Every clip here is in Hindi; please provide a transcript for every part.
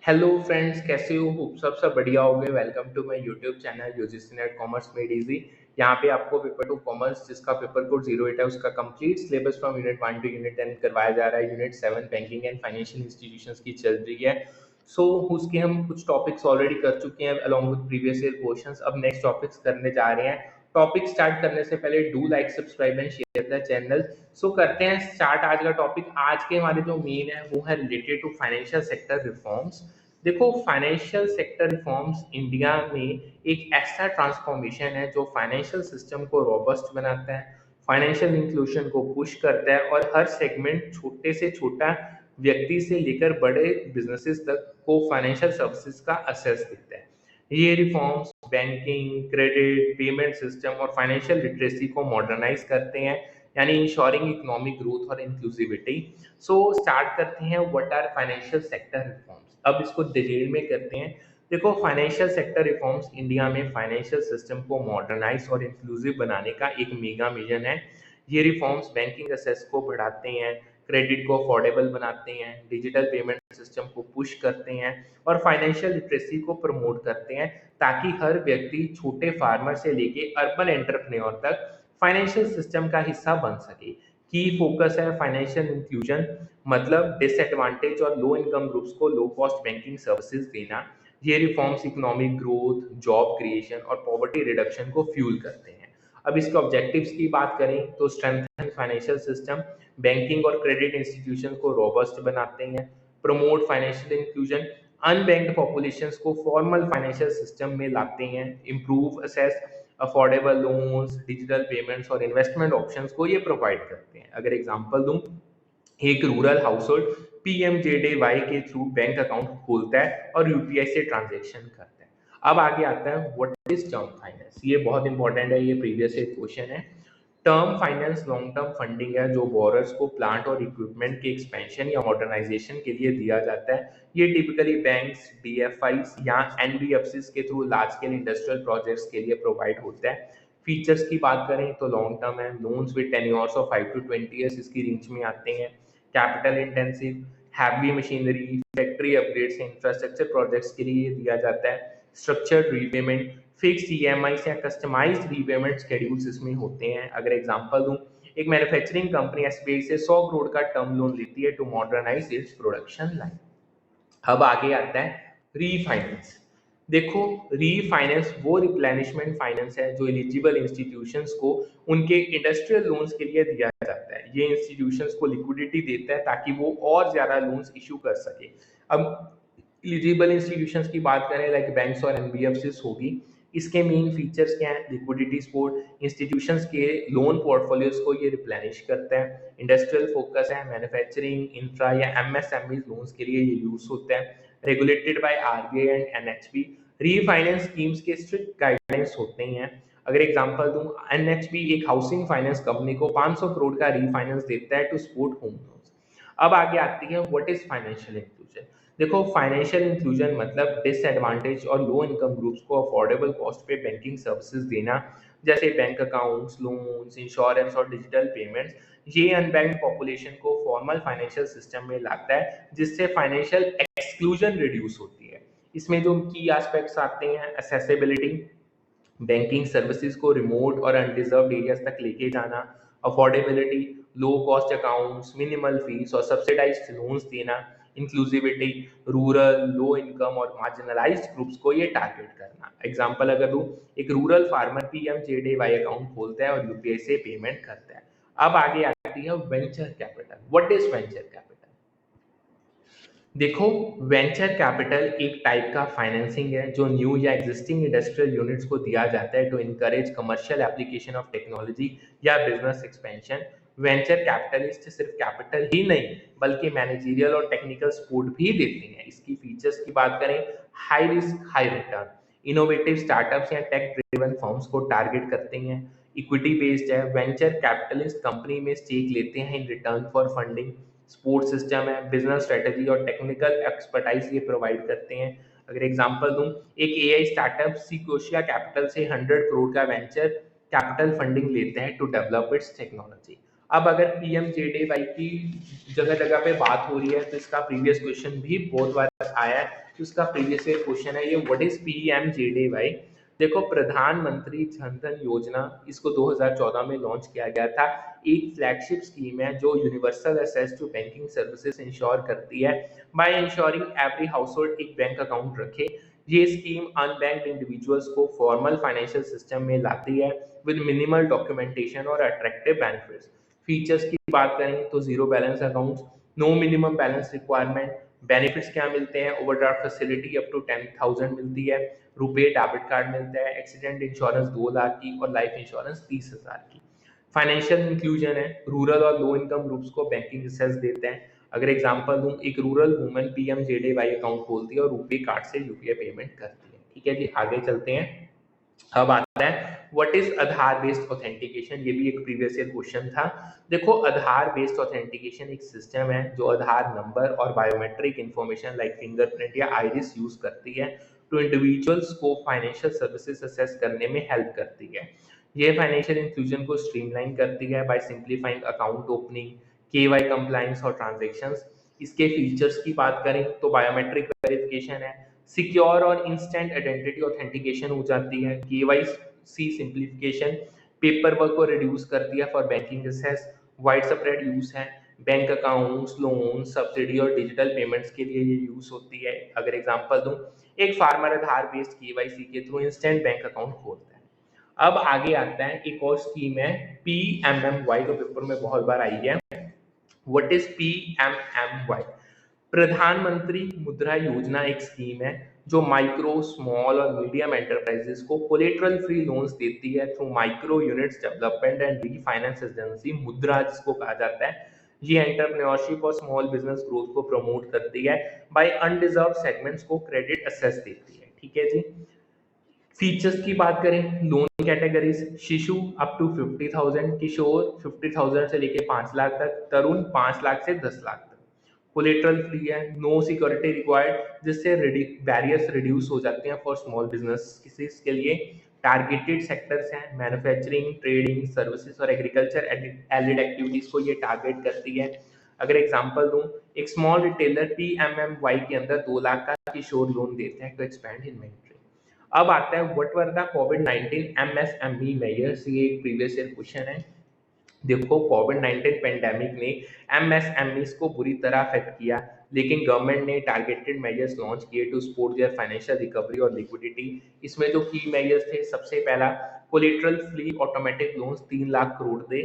हेलो फ्रेंड्स, कैसे हो? होप सब बढ़िया होंगे। Welcome to my YouTube channel UGC NET commerce made easy. यहाँ पे आपको पेपर टू कॉमर्स जिसका पेपर कोड 08 है उसका complete syllabus from unit 1 to unit 10 करवाया जा रहा है। Unit 7 banking and financial institutions की चल रही है। उसके हम कुछ टॉपिक्स ऑलरेडी कर चुके हैं along with previous year questions. अब नेक्स्ट टॉपिक्स करने जा रहे हैं। टॉपिक स्टार्ट करने से पहले do like subscribe and share the channel. करते हैं स्टार्ट आज का टॉपिक। आज के हमारे जो मेन है वो है related to financial sector reforms. देखो, फाइनेंशियल सेक्टर रिफॉर्म्स इंडिया में एक ऐसा ट्रांसफॉर्मेशन है जो फाइनेंशियल सिस्टम को रोबस्ट बनाता है, फाइनेंशियल इंक्लूजन को पुश करता है और हर सेगमेंट छोटे से छोटा व्यक्ति से लेकर बड़े बिजनेसेस तक को फाइनेंशियल सर्विसेज का एक्सेस देता है। ये reforms banking, credit, payment system और फाइनेंशियल लिटरेसी को मॉडर्नाइज करते हैं, यानी इंश्योरिंग इकोनॉमिक ग्रोथ और इंक्लूसिविटी। स्टार्ट करते हैं what are financial sector reforms. अब इसको डिटेल में करते हैं। देखो, फाइनेंशियल सेक्टर रिफॉर्म्स इंडिया में फाइनेंशियल सिस्टम को मॉडर्नाइज और इंक्लूसिव बनाने का एक मेगा मिशन है। ये रिफॉर्म्स बैंकिंग एक्सेस को बढ़ाते हैं, क्रेडिट को अफोर्डेबल बनाते हैं, डिजिटल पेमेंट सिस्टम को पुश करते हैं और फाइनेंशियल लिटरेसी को प्रमोट करते हैं, ताकि हर व्यक्ति छोटे फार्मर से लेके अर्बन एंटरप्रेन्योर तक फाइनेंशियल सिस्टम का हिस्सा बन सके। की फोकस है फाइनेंशियल इंक्लूजन, मतलब डिसएडवांटेज और लो इनकम ग्रुप्स को लो कॉस्ट बैंकिंग सर्विसेज देना। ये reforms economic growth, job creation और पॉवर्टी रिडक्शन को फ्यूल करते हैं। अब इसके ऑब्जेक्टिव्स की बात करें तो स्ट्रेंथन फाइनेंशियल सिस्टम, बैंकिंग और क्रेडिट इंस्टीट्यूशन को रोबस्ट बनाते हैं, promote financial inclusion, unbanked populations को फॉर्मल फाइनेंशियल सिस्टम में लाते हैं, improve assess affordable loans, digital payments और इन्वेस्टमेंट ऑप्शंस को ये प्रोवाइड करते हैं। अगर एग्जांपल दूं, एक रूरल हाउसहोल्ड पीएमजेडीवाई के थ्रू बैंक अकाउंट खोलता है और यूपीआई से ट्रांजैक्शन करता है। अब आगे आता है व्हाट इज टर्म फाइनेंस। ये बहुत इंपॉर्टेंट है, ये प्रीवियस एक क्वेश्चन है। Term finance long term funding है जो बोरर्स को प्लांट और इक्विपमेंट के एक्सपेंशन या मॉडर्नाइजेशन के लिए दिया जाता है। ये टिपिकली बैंक्स, डीएफआईस या एनबीएफसीज के through large scale industrial projects के लिए प्रोवाइड होता है। फीचर्स की बात करें तो लॉन्ग टर्म है, loans with tenures of 5 to 20 years इसकी रेंज में आते हैं। Capital intensive, heavy machinery, factory upgrades, infrastructure projects के लिए दिया जाता है। स्ट्रक्चर्ड रीपेमेंट, फिक्स ईएमआई या कस्टमाइज्ड रीपेमेंट शेड्यूल्स इसमें होते हैं। अगर एग्जांपल दूं, एक मैन्युफैक्चरिंग कंपनी एसबीआई से 100 करोड़ का टर्म लोन लेती है to modernise its production line. अब आगे आता है रीफाइनेंस। देखो, रीफाइनेंस वो रिप्लेनिशमेंट फाइनेंस है जो एलिजिबल इंस्टीट्यूशंस को उनके इंडस्ट्रियल लोन्स के लिए दिया जाता है। ये इंस्टीट्यूशंस को लिक्विडिटी देता है ताकि वो और ज्यादा लोन्स इशू कर सके। अब एलिजिबल इंस्टीट्यूशंस की बात करें लाइक बैंक्स और एनबीएफसीज होगी। इसके मेन फीचर्स क्या हैं? लिक्विडिटी सपोर्ट, इंस्टीट्यूशंस के लोन पोर्टफोलियोज को ये रिप्लेनिश करता है। इंडस्ट्रियल फोकस है, मैन्युफैक्चरिंग, इंफ्रा या एमएसएमई लोन्स के लिए ये यूज होता है। Regulated by RBI and NHB. Refinance schemes के स्ट्रिक्ट गाइडलाइंस होते हैं। अगर एग्जांपल दूं, एनएचबी एक हाउसिंग फाइनेंस कंपनी को 500 करोड़ का रीफाइनेंस देता है टू सपोर्ट होम लोन्स। अब आगे आती है व्हाट इज फाइनेंशियल इंक्लूजन। देखो, फाइनेंशियल इंक्लूजन मतलब डिसएडवांटेज और लो इनकम ग्रुप्स को अफोर्डेबल कॉस्ट पे बैंकिंग सर्विसेज देना, जैसे बैंक अकाउंट्स, लोन्स, इंश्योरेंस और डिजिटल पेमेंट्स। ये अनबैंक्ड पॉपुलेशन को फॉर्मल फाइनेंशियल सिस्टम में लाता है, जिससे फाइनेंशियल एक्सक्लूजन रिड्यूस होती है। इसमें जो की एस्पेक्ट्स आते हैं, एक्सेसिबिलिटी, बैंकिंग सर्विसेज को रिमोट और अनडिजर्व्ड एरियाज तक लेके जाना। Affordability, low cost accounts, minimal fees और सब्सिडाइज्ड लोन्स देना। इंक्लूसिविटी, रूरल, लो इनकम और मार्जिनलाइज्ड ग्रुप्स को ये टारगेट करना। एग्जांपल अगर दूं, एक रूरल फार्मर पीएमजेडीवाई अकाउंट खोलता है और यूपीआई से पेमेंट करता है। अब आगे आती है venture capital. What is venture capital? देखो, वेंचर कैपिटल एक टाइप का फाइनेंसिंग है जो न्यू या एग्जिस्टिंग इंडस्ट्रियल यूनिट्स को दिया जाता है to encourage commercial application of technology या बिजनेस एक्सपेंशन। वेंचर कैपिटलिस्ट सिर्फ कैपिटल ही नहीं बल्कि मैनेजरियल और टेक्निकल सपोर्ट भी देते हैं। इसकी फीचर्स की बात करें, high risk high return, innovative startups या टेक ड्रिवन फर्म्स को टारगेट करते हैं। इक्विटी बेस्ड है, वेंचर कैपिटलिस्ट कंपनी में स्टेक लेते हैं in return for funding. Support system है, बिजनेस स्ट्रेटजी और टेक्निकल एक्सपर्टाइज ये प्रोवाइड करते हैं। अगर एग्जांपल दूं, एक एआई स्टार्टअप सिकोशिया कैपिटल से 100 करोड़ का वेंचर कैपिटल फंडिंग लेते हैं टू डेवलप इट्स टेक्नोलॉजी। अब अगर पीएमजेडीवाई की जगह जगह पे बात हो रही है तो इसका प्रीवियस क्वेश्चन भी बहुत बार आया है, तो इसका प्रीवियस ईयर क्वेश्चन है ये, व्हाट इज पीएमजेडीवाई। देखो प्रधानमंत्री जन धन योजना, इसको 2014 में लॉन्च किया गया था। एक फ्लैगशिप स्कीम है जो universal access to banking services ensure करती है by ensuring every household एक बैंक अकाउंट रखे। ये स्कीम अनबैंक्ड इंडिविजुअल्स को फॉर्मल फाइनेंशियल सिस्टम में लाती है विद मिनिमल डॉक्यूमेंटेशन और अट्रैक्टिव बेनिफिट्स। फीचर्स की बात करें तो zero balance accounts, no minimum balance requirement, benefits क्या मिलते हैं, ओवरड्राफ्ट फैसिलिटी अप टू 10,000 मिलती है, रुपए डेबिट कार्ड मिलता है, एक्सीडेंट इंश्योरेंस 2 लाख की और लाइफ इंश्योरेंस 30,000 की। फाइनेंशियल इंक्लूजन है, रूरल और लो इनकम ग्रुप्स को बैंकिंग एक्सेस देते हैं। अगर एग्जांपल दूं, एक रूरल वुमन पीएमजेडीवाई अकाउंट खोलती है और रुपए कार्ड से यूपीआई पेमेंट करती है। ठीक है जी, आगे चलते हैं। अब आता है what is Aadhaar based authentication, ये भी एक प्रीवियस ईयर क्वेश्चन था। देखो आधार बेस्ड ऑथेंटिकेशन एक सिस्टम है जो आधार नंबर और बायोमेट्रिक इंफॉर्मेशन लाइक फिंगरप्रिंट या आइरिस यूज करती है टू इंडिविजुअल्स को फाइनेंशियल सर्विसेज असेस करने में हेल्प करती है। ये फाइनेंशियल इंक्लूजन को स्ट्रीमलाइन करती है by simplifying account opening, KYC compliance और ट्रांजैक्शंस। इसके फीचर्स की बात करें तो बायोमेट्रिक वेरिफिकेशन है, सिक्योर और इंस्टेंट आइडेंटिटी ऑथेंटिकेशन हो जाती है, केवाईसी सिंप्लीफिकेशन, पेपर वर्क को रिड्यूस करती है for banking access, wide spread use है, बैंक अकाउंट्स, लोन, सब्सिडी और डिजिटल पेमेंट्स के लिए ये यूज होती है। अगर एग्जांपल दूं, एक फार्मर आधार बेस्ड केवाईसी के थ्रू इंस्टेंट बैंक अकाउंट खोलता है। अब आगे आता है एक और स्कीम है पीएमएमवाई, तो पेपर में बहुत बार आई है। What is PMMY? Pradhan Mantri Mudra Yojana एक स्कीम है जो माइक्रो, स्मॉल और मीडियम एंटरप्राइजेस को कोलेटरल फ्री लोन्स देती है through micro units development and refinance agency, Mudra जिसको कहा जाता है। ये एंटरप्रेन्योरशिप और स्मॉल बिजनेस ग्रोथ को प्रमोट करती है, बाय अनडिजर्व सेगमेंट्स को क्रेडिट एक्सेस देती है। ठीक है जी। फीचर्स की बात करें, loan categories, Shishu up to 50,000, Kishor 50,000 से लेके 5 लाख तक, तरुण 5 लाख से 10 लाख तक। कोलेटरल फ्री है, नो सिक्योरिटी रिक्वायर्ड, जिससे बैरियर्स रिड्यूस हो जाते हैं फॉर स्मॉल बिजनेस के लिए। टारगेटेड सेक्टर्स हैं, मैन्युफैक्चरिंग, ट्रेडिंग, सर्विसेज और एग्रीकल्चर एलिड एक्टिविटीज को ये टारगेट करती है। अगर एग्जांपल दूं, एक स्मॉल रिटेलर पीएमएमवाई के अंदर 2 लाख का किशोर लोन देते हैं टू एक्सपैंड इन्वेंटरी। अब आता है what were the covid MSME measures, ये एक प्रीवियस ईयर क्वेश्चन है। देखो कोविड-19 पेंडेमिक ने एमएसएमईज को बुरी तरह अफेक्ट किया, लेकिन गवर्नमेंट ने टारगेटेड मेजर्स लॉन्च किए to support their financial recovery और लिक्विडिटी। इसमें जो की मेजर्स थे, सबसे पहला collateral free automatic loans 3 lakh crore दे।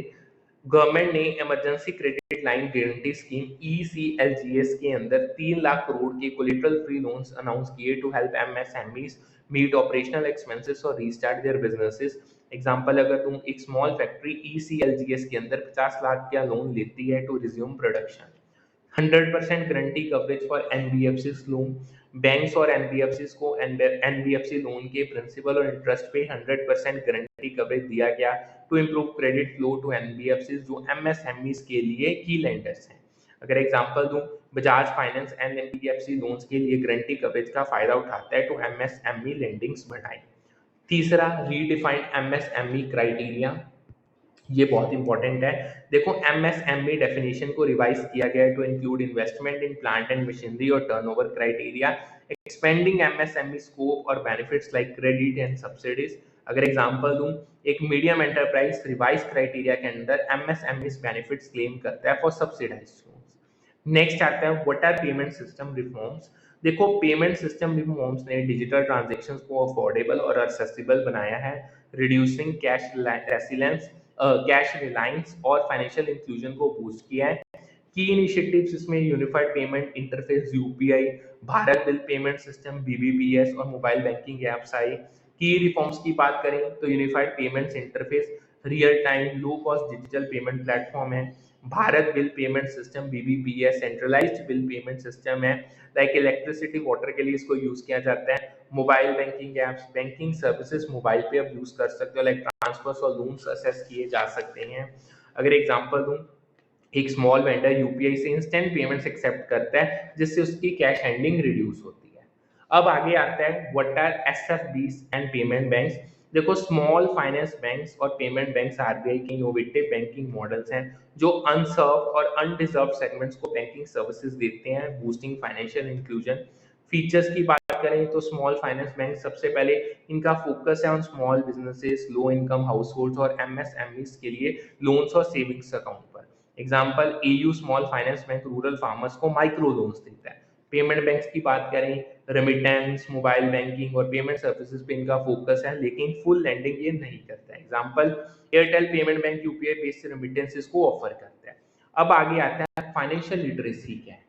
गवर्नमेंट ने emergency credit line guarantee scheme ECLGS के अंदर 3 लाख करोड़ के कोलेटरल फ्री लोन्स अनाउंस किए to help MSMEs meet operational expenses और रीस्टार्ट देयर बिजनेसेस। एग्जांपल अगर तुम एक स्मॉल फैक्ट्री ईसीएलजीएस के अंदर 50 लाख का लोन लेती है to resume production. 100% guarantee coverage for NBFC loan, banks और एनबीएफसी को एनबीएफसी लोन के प्रिंसिपल और इंटरेस्ट पे 100% गारंटी कवरेज दिया गया to improve credit flow to NBFC जो एमएसएमई के लिए की लेंडर्स हैं। अगर एग्जांपल दूं, Bajaj Finance and NBFC loans के लिए गारंटी कवरेज का फायदा उठाता है टू एमएसएमई लेंडिंग्स बढ़ाएं। तीसरा, रीडिफाइंड एमएसएमई क्राइटेरिया, ये बहुत इंपॉर्टेंट है। देखो एमएसएमई डेफिनेशन को रिवाइज किया गया है to include investment in plant and machinery और turnover criteria, expanding MSME scope और benefits like credit and subsidies. अगर एग्जांपल दूं, एक मीडियम एंटरप्राइज रिवाइज क्राइटेरिया के अंदर एमएसएमई बेनिफिट्स क्लेम करता है फॉर सब्सिडाइज्ड लोन्स। नेक्स्ट आता है what are payment system reforms. देखो पेमेंट सिस्टम रिफॉर्म्स ने डिजिटल ट्रांजैक्शंस को अफोर्डेबल और एक्सेसिबल बनाया है, रिड्यूसिंग कैश रिलायंस और फाइनेंशियल इंक्लूजन को बूस्ट किया है। की इनिशिएटिव्स इसमें unified payment interface UPI, Bharat bill payment system BBPS और मोबाइल बैंकिंग एप्स आई। की रिफॉर्म्स की बात करें तो unified payments interface, real time low cost digital payment platform है, Bharat bill payment system BBPS centralised bill payment system है, लाइक इलेक्ट्रिसिटी वाटर के लिए इसको यूज किया जाता है। Mobile banking apps, banking services mobile पे आप यूज कर सकते हो, लाइक ट्रांसफर्स और लोन्स असेस किए जा सकते हैं। अगर एग्जांपल दूं, एक स्मॉल वेंडर यूपीआई से इंस्टेंट पेमेंट्स एक्सेप्ट करता है जिससे उसकी कैश हैंडलिंग रिड्यूस होती है। अब आगे आता है what are SFBs and payment banks. देखो स्मॉल फाइनेंस बैंक्स और पेमेंट बैंक्स आरबीआई के इनोवेटिव बैंकिंग मॉडल्स हैं जो अनसर्व्ड और अनडिजर्व्ड सेगमेंट्स को बैंकिंग सर्विसेज देते हैं, बूस्टिंग फाइनेंशियल इंक्लूजन। फीचर्स की बात करें तो स्मॉल फाइनेंस बैंक सबसे पहले इनका फोकस है on small businesses, low income households और एमएसएमईज के लिए लोन्स और सेविंग्स अकाउंट पर। Example AU small finance bank rural farmers को माइक्रो लोन्स देता है। पेमेंट बैंक्स की बात करें, रेमिटेंस, मोबाइल बैंकिंग और पेमेंट सर्विसेज पे इनका फोकस है, लेकिन फुल लैंडिंग ये नहीं करता है। Example Airtel payment bank UPI based remittances को ऑफर करता है। अब आगे आता है फाइनेंशियल लिटरेसी क्या है,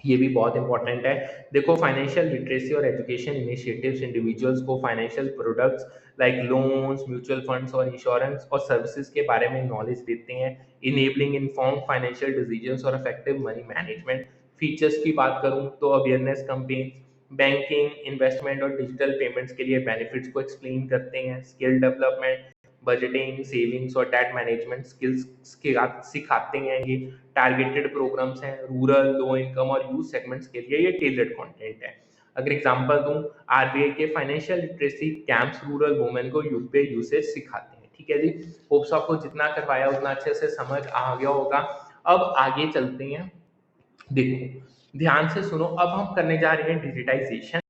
ये भी बहुत इंपॉर्टेंट है। देखो फाइनेंशियल लिटरेसी और एजुकेशन इनिशिएटिव्स इंडिविजुअल्स को financial products like loans, mutual funds और इंश्योरेंस और सर्विसेज के बारे में नॉलेज देते हैं, इनेबलिंग इन्फॉर्म्ड फाइनेंशियल डिसीजंस और इफेक्टिव मनी मैनेजमेंट। फीचर्स की बात करूं तो अवेयरनेस कैंपेन्स बैंकिंग, इन्वेस्टमेंट और डिजिटल पेमेंट्स के लिए बेनिफिट्स को एक्सप्लेन करते हैं, स्किल डेवलपमेंट, बजटिंग, सेविंग्स और डेट मैनेजमेंट स्किल्स सिखाते हैं। ये टारगेटेड प्रोग्राम्स हैं रूरल, लो इनकम और यूथ सेगमेंट्स के लिए, ये टेलर्ड कंटेंट है। अगर एग्जांपल दूं, आरबीआई के financial literacy camps rural women को यूपीआई यूसेज सिखाते हैं। ठीक है जी, होप्स आपको जितना करवाया उतना अच्छे से समझ आ गया होगा। अब आगे चलते हैं। देखो ध्यान से सुनो, अब हम करने जा रहे हैं डिजिटाइजेशन।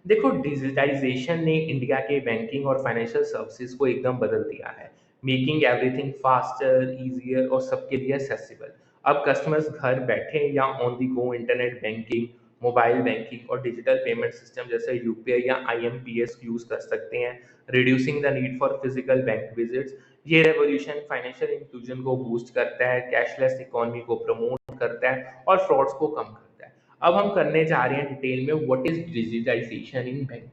देखो डिजिटाइजेशन ने इंडिया के बैंकिंग और फाइनेंशियल सर्विसेज को एकदम बदल दिया है, मेकिंग एवरीथिंग फास्टर, इजियर और सबके लिए एक्सेसिबल। अब कस्टमर्स घर बैठे या on the go internet banking, mobile banking और डिजिटल पेमेंट सिस्टम जैसे यूपीआई या आईएमपीएस यूज कर सकते हैं, reducing the need for physical bank visits. ये रेवोल्यूशन फाइनेंशियल इंक्लूजन को बूस्ट करता है, कैशलेस इकोनॉमी को प्रमोट करता है और फ्रॉड्स को कम करता है। अब हम करने जा रहे हैं डिटेल में what is digitisation in banking.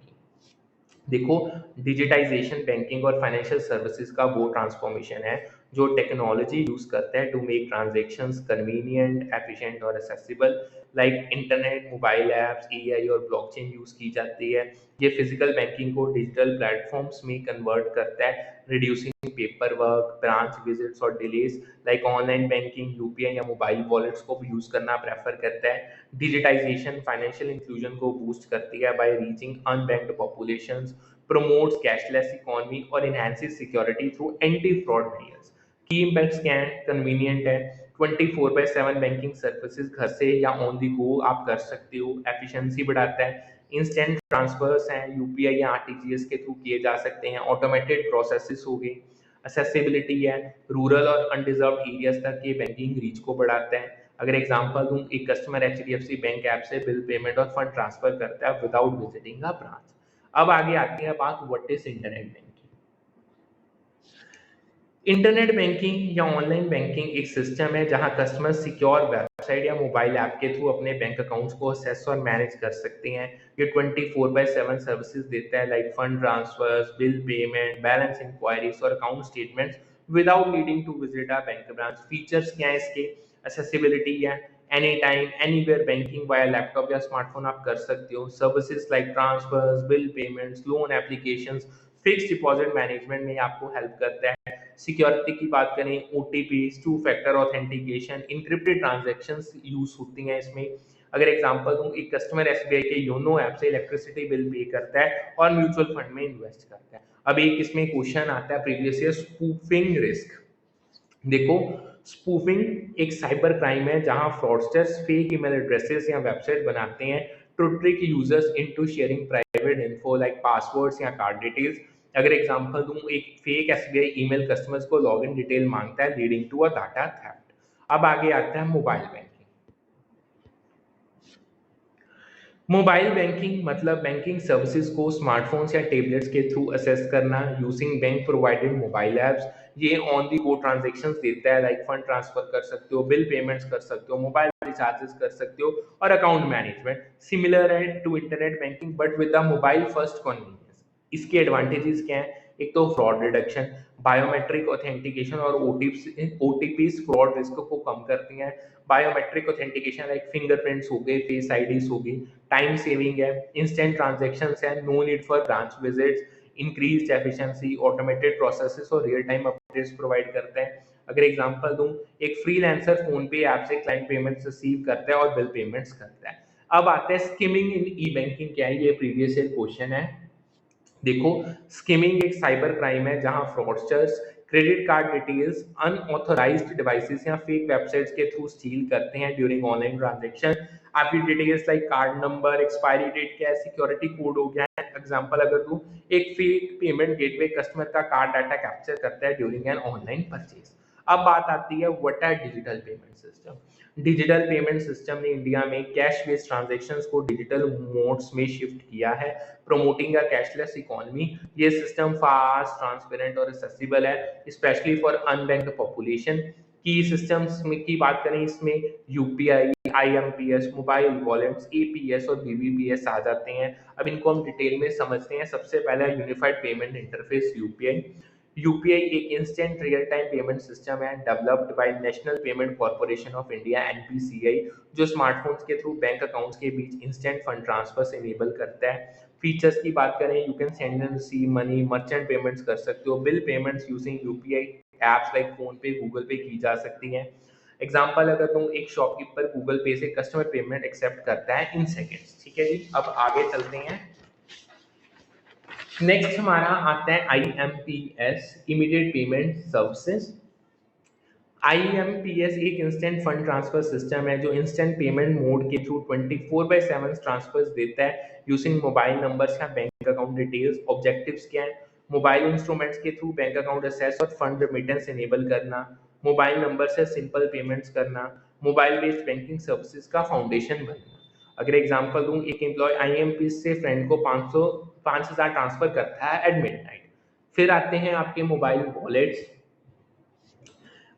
देखो डिजिटाइजेशन बैंकिंग और फाइनेंशियल सर्विसेज का वो ट्रांसफॉर्मेशन है जो टेक्नोलॉजी यूज करता है to make transactions convenient, efficient और accessible. Like internet, mobile apps, AI और ब्लॉकचेन यूज की जाती है। ये फिजिकल बैंकिंग को डिजिटल प्लेटफॉर्म्स में कन्वर्ट करता है, reducing paper work, branch visits और delays. Like online banking, UPI या मोबाइल वॉलेट्स को भी यूज करना प्रेफर करता है। डिजिटाइजेशन फाइनेंशियल इंक्लूजन को बूस्ट करती है by reaching unbanked populations, promotes cashless economy और enhances security through anti-fraud measures। की इम्पैक्ट्स क्या है? कन्वीनियंट है, 24/7 बैंकिंग सर्विसेज घर से या ऑन दी गो आप कर सकते हो, एफिशिएंसी बढ़ाता है, इंस्टेंट ट्रांसफर्स हैं यूपीआई या आरटीजीएस के थ्रू किए जा सकते हैं, ऑटोमेटेड प्रोसेसेस हो गए, एक्सेसिबिलिटी है, रूरल और अनडिजर्व्ड एरियाज तक ये बैंकिंग रीच को बढ़ाता है। अगर एग्जांपल दूं, एक कस्टमर एचडीएफसी बैंक ऐप से बिल पेमेंट और फंड ट्रांसफर करता है विदाउट विजिटिंग अ ब्रांच। अब आगे आती है बात what is internet banking. Internet banking या ऑनलाइन बैंकिंग एक सिस्टम है जहां कस्टमर सिक्योर वेबसाइट या मोबाइल ऐप के थ्रू अपने बैंक अकाउंट्स को एक्सेस और मैनेज कर सकते हैं। ये 24/7 सर्विसेज देता है like fund transfers, bill payment, balance enquiries और account statements without needing to visit a bank branch. Features क्या है इसके? एक्सेसिबिलिटी है, any time anywhere banking via laptop या स्मार्टफोन आप कर सकते हो। Services like transfers, bill payments, loan applications, fix deposit management में आपको हेल्प करता है। सिक्योरिटी की बात करें, OTP, two factor authentication, encrypted transactions use होती हैं इसमें। अगर एग्जांपल दूं, एक कस्टमर एसबीआई के योनो ऐप से इलेक्ट्रिसिटी बिल पे करता है और म्यूचुअल फंड में इन्वेस्ट करता है। अब एक इसमें क्वेश्चन आता है प्रीवियस ईयर, स्पूफिंग रिस्क। देखो स्पूफिंग एक साइबर क्राइम है जहां फ्रॉडस्टर्स फेक ईमेल एड्रेसेस या वेबसाइट बनाते हैं to trick users into sharing private info like passwords या कार्ड डिटेल्स। अगर एग्जांपल दूं, एक फेक एसबीआई ईमेल कस्टमर्स को लॉगिन डिटेल मांगता है leading to a data theft. अब आगे आता है मोबाइल बैंकिंग। मोबाइल बैंकिंग मतलब बैंकिंग सर्विसेज को स्मार्टफोन्स या टैबलेट्स के थ्रू असेस करना using bank provided mobile apps. ये ऑन दी गो ट्रांजैक्शंस देता है लाइक फंड ट्रांसफर कर सकते हो, बिल पेमेंट्स कर सकते हो, मोबाइल रिचार्जेस कर सकते हो और अकाउंट मैनेजमेंट। सिमिलर है to internet banking but with the mobile first convenience. इसके एडवांटेजेस क्या हैं? एक तो फ्रॉड रिडक्शन, बायोमेट्रिक ऑथेंटिकेशन और ओटीपीज फ्रॉड रिस्क को कम करती हैं। बायोमेट्रिक ऑथेंटिकेशन लाइक फिंगरप्रिंट्स हो गए, फेस आईडीज हो गई, टाइम सेविंग है, इंस्टेंट ट्रांजैक्शंस है, no need for branch visits, increased efficiency, automated processes और रियल टाइम अपडेट्स प्रोवाइड करते हैं। अगर एग्जांपल दूं, एक फ्रीलांसर फोन पे ऐप से क्लाइंट पेमेंट्स रिसीव करता है और बिल पेमेंट्स करता है। अब आते हैं स्किमिंग इन ई बैंकिंग क्या है, ये प्रीवियस ईयर क्वेश्चन है। देखो, स्किमिंग एक साइबर क्राइम है जहां fraudsters credit card details unauthorised devices या फेक वेबसाइट्स के थ्रू स्टील करते हैं ड्यूरिंग ऑनलाइन ट्रांजैक्शन। आपकी details like card number, expiry date, क्या सिक्योरिटी कोड हो गया है। एग्जांपल अगर दूं, एक फेक पेमेंट गेटवे कस्टमर का कार्ड डाटा कैप्चर करता है ड्यूरिंग एन ऑनलाइन परचेज। अब बात आती है what are digital payment system. Digital payment system ने इंडिया में कैश बेस्ड ट्रांजैक्शंस को डिजिटल मोड्स में शिफ्ट किया है, promoting a cashless economy। ये सिस्टम फास्ट, ट्रांसपेरेंट और एक्सेसिबल है, specially for unbanked population. Key systems में की बात करें, इसमें UPI, IMPS, mobile wallets, APS और बीबीपीएस आ जाते हैं। अब इनको हम डिटेल में समझते हैं। सबसे पहला unified payment interface UPI. UPI एक instant real time payment system है developed by national payment corporation of India NPCI, जो स्मार्टफोन्स के थ्रू बैंक अकाउंट्स के बीच इंस्टेंट फंड ट्रांसफर से इनेबल करता है। फीचर्स की बात करें, you can send and receive money, merchant payments कर सकते हो, bill payments using UPI apps like PhonePe, Google Pay की जा सकती हैं। एग्जांपल अगर तुम, एक शॉपकीपर गूगल पे से कस्टमर पेमेंट एक्सेप्ट करता है इन सेकेंड्स। ठीक है जी, अब आगे चलते हैं। नेक्स्ट हमारा आता है IMPS, immediate payment services. IMPS एक इंस्टेंट फंड ट्रांसफर सिस्टम है जो इंस्टेंट पेमेंट मोड के थ्रू 24/7 ट्रांसफर्स देता है यूजिंग मोबाइल नंबर्स या बैंक अकाउंट डिटेल्स। ऑब्जेक्टिव्स क्या है? मोबाइल इंस्ट्रूमेंट्स के थ्रू बैंक अकाउंट एक्सेस और फंड रिमिटेंस इनेबल करना, मोबाइल नंबर से सिंपल पेमेंट्स करना, मोबाइल बेस्ड बैंकिंग सर्विसेज का फाउंडेशन बनना। अगर एग्जांपल दूं, एक एम्प्लॉय आईएमपीएस से फ्रेंड को 5,000 ट्रांसफर करता है एट मिडनाइट। फिर आते हैं आपके mobile wallets.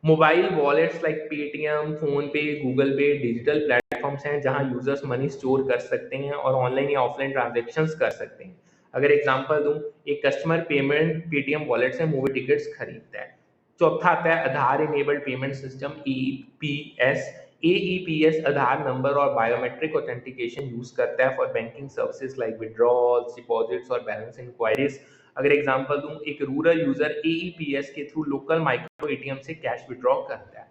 Mobile wallets like Paytm, phone पे, गूगल पे डिजिटल प्लेटफॉर्म्स हैं जहां यूजर्स मनी स्टोर कर सकते हैं और ऑनलाइन या ऑफलाइन ट्रांजैक्शंस कर सकते हैं। अगर एग्जांपल दूं, एक कस्टमर पेमेंट पेटीएम वॉलेट से मूवी टिकट्स खरीदता है। चौथा आता है Aadhaar enabled payment system EPS. AEPS Aadhaar number और बायोमेट्रिक ऑथेंटिकेशन यूज करता है for banking services like withdrawals, deposits और बैलेंस इंक्वायरीज। अगर एग्जांपल दूं, एक रूरल यूजर एईपीएस के थ्रू लोकल माइक्रो एटीएम से कैश विड्रॉ करता है।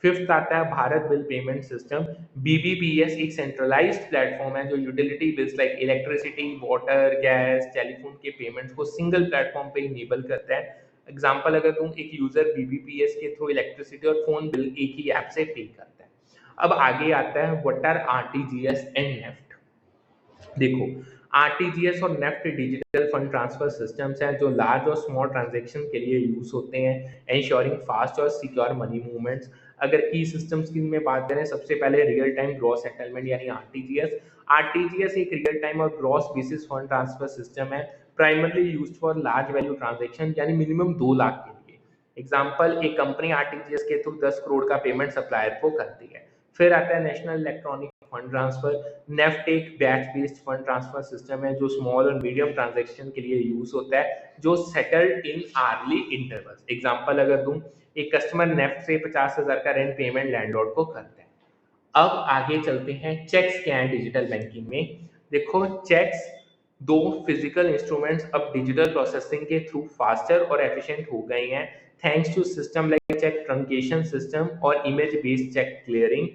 फिफ्थ आता है Bharat bill payment system. BBPS एक सेंट्रलाइज्ड प्लेटफॉर्म है जो utility bills like electricity, water, gas, telephone के पेमेंट्स को सिंगल प्लेटफॉर्म पे इनेबल करता है। एग्जांपल अगर तुम, एक यूजर बीबीपीएस के थ्रू इलेक्ट्रिसिटी और फोन बिल एक ही ऐप से पे करता है। अब आगे आता है what are RTGS and NEFT. देखो, आरटीजीएस और NEFT digital fund transfer systems हैं जो लार्ज और स्मॉल ट्रांजैक्शन के लिए यूज होते हैं, एंश्योरिंग फास्ट और सिक्योर मनी मूवमेंट्स। अगर की सिस्टम्स की में बात करें, सबसे पहले रियल टाइम ग्रॉस सेटलमेंट यानी आरटीजीएस। आरटीजीएस एक रियल टाइम और gross basis fund transfer system है, primarily used for large value transaction यानी मिनिमम 2 लाख के लिए। एग्जांपल, एक कंपनी आरटीजीएस के थ्रू 10 करोड़ का पेमेंट सप्लायर को करती है। फिर आता है national electronic fund transfer. NEFT एक batch based fund transfer system है जो स्मॉल और मीडियम ट्रांजैक्शन के लिए यूज होता है, जो settled in early intervals. Example अगर दूं, एक कस्टमर नेफ्ट से 50,000 का रेंट पेमेंट लैंडलॉर्ड को करता है। अब आगे चलते हैं, चेक्स क्या है डिजिटल बैंकिंग में। देखो, चेक्स दो फिजिकल इंस्ट्रूमेंट्स अब डिजिटल प्रोसेसिंग के थ्रू फास्टर और एफिशिएंट हो गए हैं, thanks to system like cheque truncation system और इमेज बेस्ड चेक क्लियरिंग।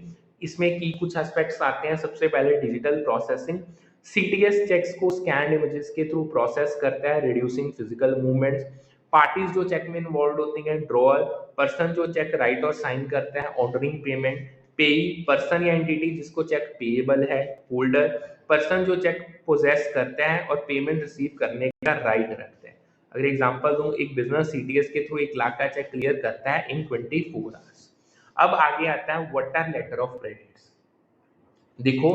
इसमें की कुछ एस्पेक्ट्स आते हैं। सबसे पहले डिजिटल प्रोसेसिंग। सीटीएस चेक्स को स्कैन इमेजेस के थ्रू प्रोसेस करता है, रिड्यूसिंग फिजिकल मूवमेंट्स। पार्टीज जो चेक में इन्वॉल्व होती हैं, ड्रॉअर, पर्सन जो चेक राइट और साइन करता है, ऑर्डरिंग पेमेंट। पेई, पर्सन या एंटिटी जिसको चेक पेएबल है। होल्डर, पर्सन जो चेक पोजेस करता है और पेमेंट रिसीव करने का राइट रखता है। अगर एग्जांपल दूं, एक बिजनेस सीटीएस के थ्रू 1 लाख का चेक क्लियर करता है इन 24 आवर्स। अब आगे आता है what are letter of credits. देखो,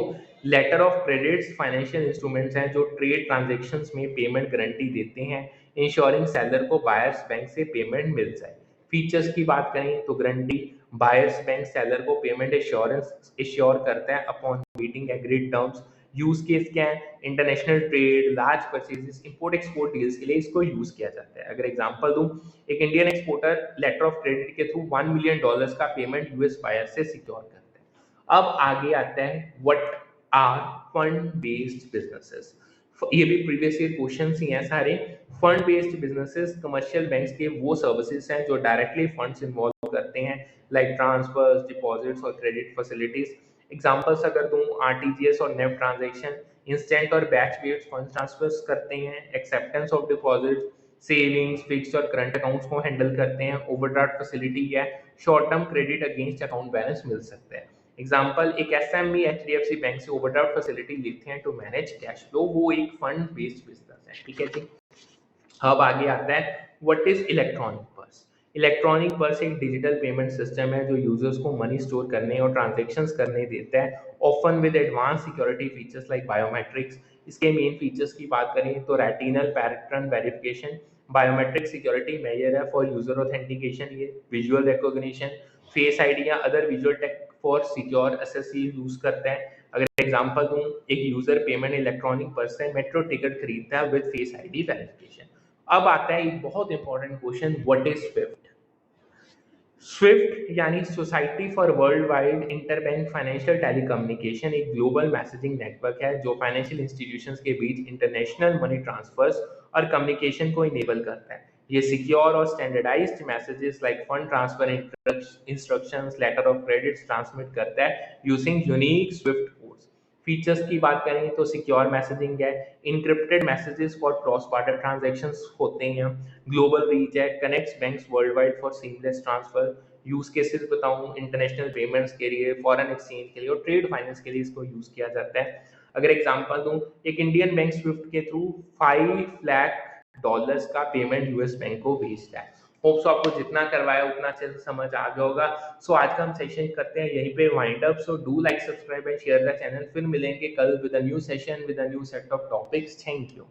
letter of credits financial instruments हैं जो ट्रेड ट्रांजैक्शंस में पेमेंट गारंटी देते हैं, इंश्योरिंग सेलर को बायर्स बैंक से पेमेंट मिल जाए। फीचर्स की बात करें तो गारंटी, बायर्स बैंक सेलर को पेमेंट एश्योरेंस एश्योर करता है upon meeting agreed terms. Use case क्या है? International trade, large purchases, import export deals के लिए इसको यूज किया जाता है। अगर एग्जांपल दूं, एक Indian exporter letter of credit के थ्रू $1 मिलियन का पेमेंट यूएस बायर से सिक्योर करता है। अब आगे आता है what are fund based businesses. ये भी प्रीवियस ईयर क्वेश्चंस ही हैं सारे। Fund based businesses commercial banks के वो सर्विसेज हैं जो डायरेक्टली फंड्स इन्वॉल्व करते हैं, लाइक ट्रांसफर्स, डिपॉजिट्स और क्रेडिट फैसिलिटीज। एग्जांपल्स अगर दूं, आरटीजीएस और नेफ्ट ट्रांजैक्शन, इंस्टेंट और बैच बेस्ड फंड ट्रांसफर्स करते हैं, acceptance of deposit, savings, fixed और करंट अकाउंट्स को हैंडल करते हैं, ओवरड्राफ्ट फैसिलिटी या short term credit against account balance मिल सकता है। एग्जाम्पल, एक एसएमई एचडीएफसी बैंक से ओवरड्राफ्ट फैसिलिटी लेते हैं टू मैनेज कैश फ्लो, वो एक फंड बेस्ड बिजनेस है। ठीक है जी। अब आगे आता है what is electronic purse. Electronic purse एक डिजिटल पेमेंट सिस्टम है जो यूजर्स को मनी स्टोर करने और ट्रांजैक्शंस करने देता है, often with advance security features like biometrics. इसके मेन फीचर्स की बात करें तो retinal pattern verification, biometric security measure है फॉर यूजर ऑथेंटिकेशन, ये विजुअल रिकॉग्निशन, फेस आईडी या other visual tech for secure access use करता है। अगर एग्जांपल दूं, एक यूजर पेमेंट इलेक्ट्रॉनिक पर्स से मेट्रो टिकट खरीदता है विद फेस आईडी वेरिफिकेशन। अब आता है एक बहुत important question, what is SWIFT. SWIFT यानी society for world wide interbank financial telecommunication एक ग्लोबल मैसेजिंग नेटवर्क है जो फाइनेंशियल इंस्टीट्यूशंस के बीच इंटरनेशनल मनी ट्रांसफर्स और कम्युनिकेशन को इनेबल करता है। ये सिक्योर और standardised messages like fund transfer instructions, letter of credits transmit करता है using unique SWIFT codes. Features की बात करें तो सिक्योर मैसेजिंग है, encrypted messages for cross border transactions होते हैं, ग्लोबल रीच है, connects banks world wide for seamless transfer. Use cases बताऊं, इंटरनेशनल पेमेंट्स के लिए, फॉरेन एक्सचेंज के लिए और ट्रेड फाइनेंस के लिए इसको यूज किया जाता है। अगर एग्जांपल दूं, एक इंडियन बैंक स्विफ्ट के थ्रू $5 लाख का पेमेंट यूएस बैंक को भेजता है। होप्स आपको जितना करवाया उतना अच्छे से समझ आ गया होगा। सो आज का हम सेशन करते हैं यहीं पे wind up. So do like, subscribe and share the channel. फिर मिलेंगे कल with a new session with a new set of topics. Thank you.